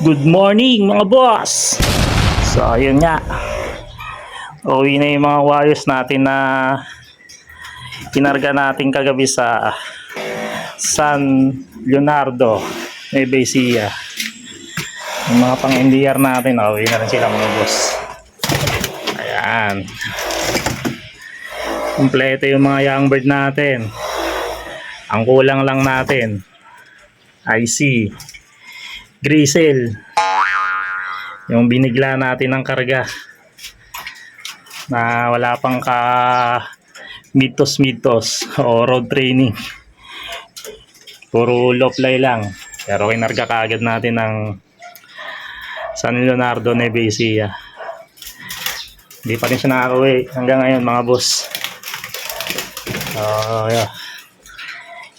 Good morning mga boss. So ayun nga, uwi na yung mga wires natin na kinarga natin kagabi sa San Leonardo, Nueva Ecija. Yung mga pang NDR natin, uwi na rin sila mga boss. Ayan, kompleto yung mga young bird natin. Ang kulang lang natin IC Grisel, yung binigla natin ng karga na wala pang ka mitos o road training, puro low fly lang, pero kinarga kaagad natin ng San Leonardo, Nueva Ecija. Hindi pa rin siya nakauwi hanggang ngayon mga boss. Yeah.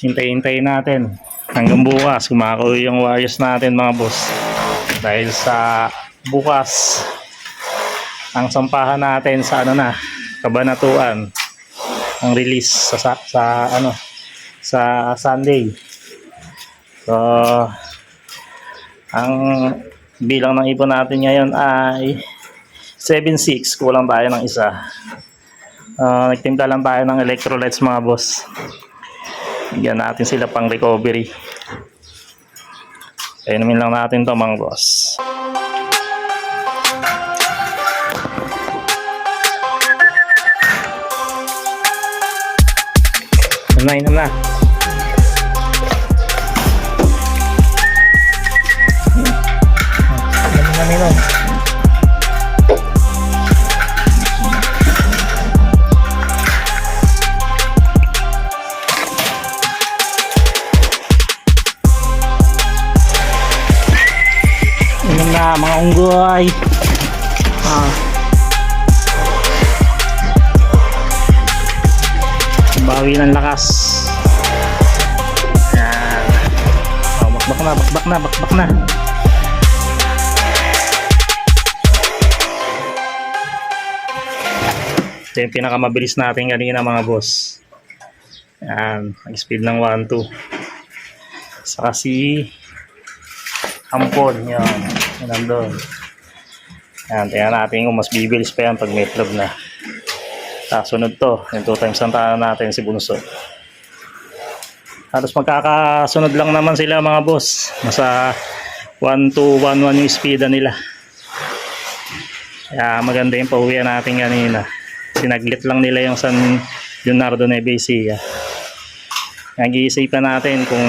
Hintayin natin hanggang bukas kung makauwi yung wires natin mga boss, dahil sa bukas ang sampahan natin sa Kabanatuan ang release sa Sunday. So ang bilang ng ipon natin ngayon ay 7.6, kulang tayo ng isa. Nagtimpla lang tayo ng electrolytes mga boss. Bigyan natin sila pang recovery. Inumin lang natin to mga boss. Inom na. Inom. Mga unggoy. Bawi ng lakas. Yan. Bakbak na. Ito yung pinakamabilis natin kanina mga boss. Yan, nag-speed ng 1-2. Saka si Ampon, yan nandun. Yan, tingnan natin kung mas bibilis pa yan pag may plug na. Sunod to, yung 2 times ang tanan natin si Bunso. Halos magkakasunod lang naman sila mga boss. Nasa 1-2-1-1 yung speed nila. Kaya maganda yung pauwian natin kanina. Sinaglit lang nila yung San Leonardo, Nueva Ecija. Nag-iisipan natin kung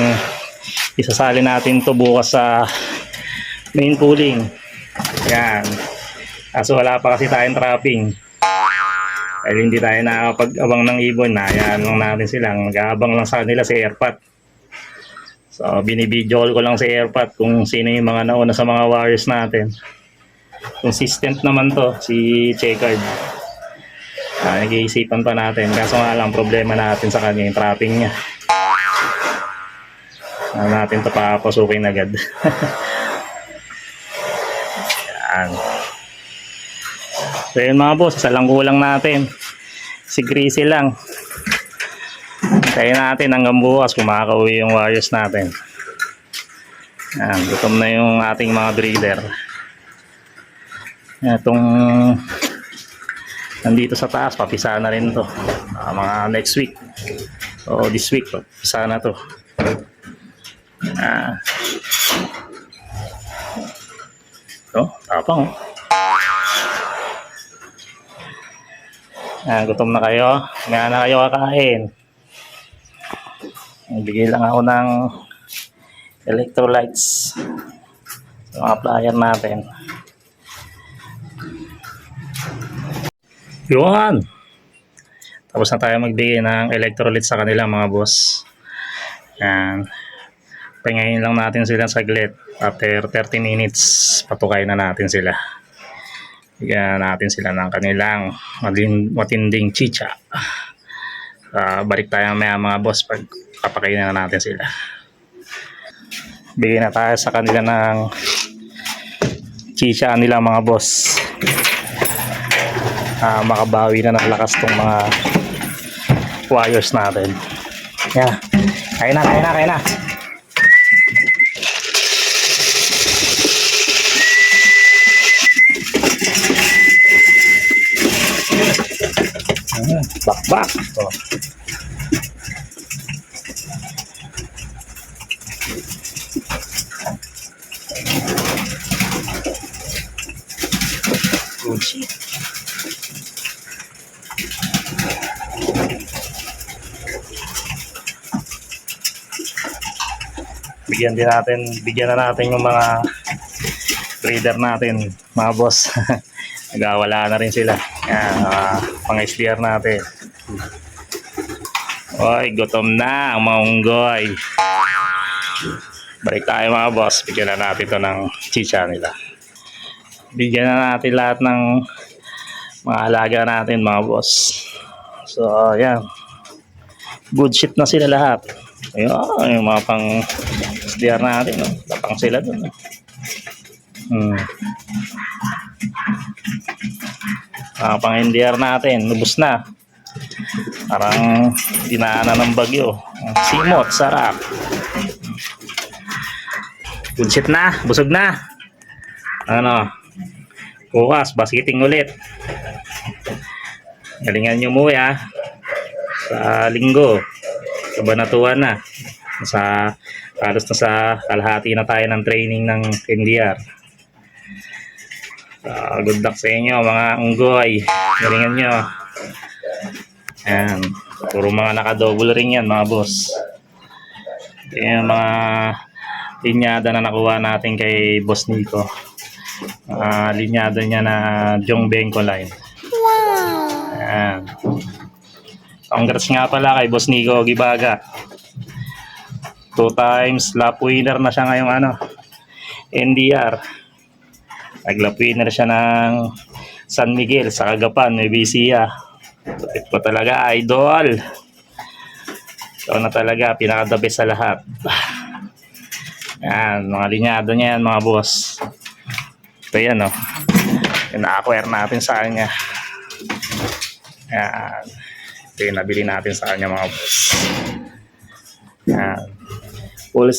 isasali natin to bukas sa main pooling. Yan. Kaso wala pa kasi tayong trapping. Dahil hindi tayo nakakapag-abang ng ibon. Hayaan lang natin silang. Mag-aabang lang sa nila si Airpat. So binibidyo ko lang si Airpat kung sino yung mga nauna sa mga wires natin. Consistent naman to si Checkered. Nag-iisipan pa natin. Kaso nga lang problema natin sa kanya yung trapping niya. Natin ito papasukin agad. Yan. So yun mga boss, isa lang kulang natin. Si Greasy lang. Kaya natin hanggang bukas kung makakauwi yung wires natin. Yan, gutom na yung ating mga breeder. Itong nandito sa taas, papisa na rin to. Mga next week o this week, papisa na to. Tapang. Gutom na kayo. May na kayo kakain. Bigay lang ako ng electrolytes sa mga player natin. Yun. Tapos na tayo magbigay ng electrolytes sa kanila mga boss. Yan. Pahingayin lang natin sila saglit. After 30 minutes, patukay na natin sila. Bigyan natin sila ng kanilang matinding chicha. Balik tayo maya mga boss pag papakainin na natin sila. Bigyan na tayo sa kanila ng chicha nila mga boss. Makabawi na ng lakas tong mga wires natin. Yeah. Kain na. Bakbak. Oh. Good shit. Bigyan na natin yung mga trader natin, mga boss. Nagawala na rin sila. Yan, pang-SDR natin. Oy, gutom na ang mga unggoy. Balik tayo mga boss. Bigyan na natin to ng chicha nila. Bigyan na natin lahat ng mga alaga natin mga boss. So, yan. Good shit na sila lahat. Ayun, yung mga pang SDR natin. No? Tapang sila dun. No? Mga pang NDR natin. Lubos na. Parang dinaanan ng bagyo. Simot, sarap. Good shit na. Busog na. Ano? Bukas, basiting ulit. Galingan nyo mo sa linggo. Kabanatuan na. Halos na sa kalahati na tayo ng training ng NDR. Good luck sa inyo mga unggoy. Galingan nyo. Ayan. Puro mga naka-double ring yan mga boss. Ito yung mga linyada na nakuha natin kay Boss Nico. Linyada niya na Jong Bengko line. Wow! Ayan. Congrats nga pala kay Boss Nico Gibaga. 2 times lap winner na siya ngayong NDR. Nag-lap winner siya ng San Miguel sa Agapan, may Bisia. Ito talaga, idol. Ito na talaga, pinaka-the best sa lahat. Yan, mga linyado niya yan, mga boss. Ito yan, oh. Yung na-acquire natin sa kanya. Yan. Ito yung nabili natin sa kanya, mga boss. Yan. Full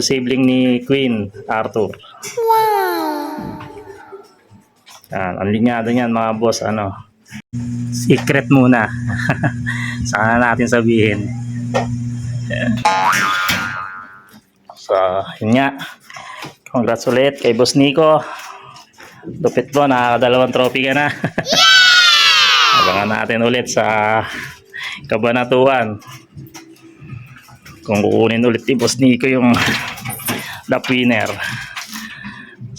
sibling ni Queen Arthur. Wow! Yan, ang linyado niyan mga boss, secret muna. Saka natin sabihin. Yan. So, yun nga. Congrats ulit kay Boss Nico. Lupit mo, nakakadalawang trophy ka na. Yeah! Abangan natin ulit sa Kabanatuan. Kung kukunin ulit ni Boss Nico yung lap winner.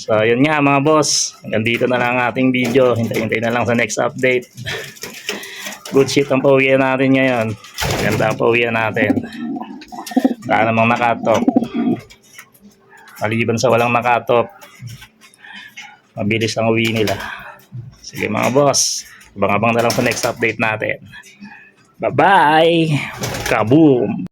So, yun nga mga boss. Hanggang dito na lang ang ating video. Hintay-hintay na lang sa next update. Good shit ang pauwian natin ngayon. Ganda ang pauwian natin. Wala namang nakatop. Maliban sa walang nakatop, mabilis ang uwi nila. Sige mga boss. Abang-abang na lang sa next update natin. Bye-bye! Kaboom!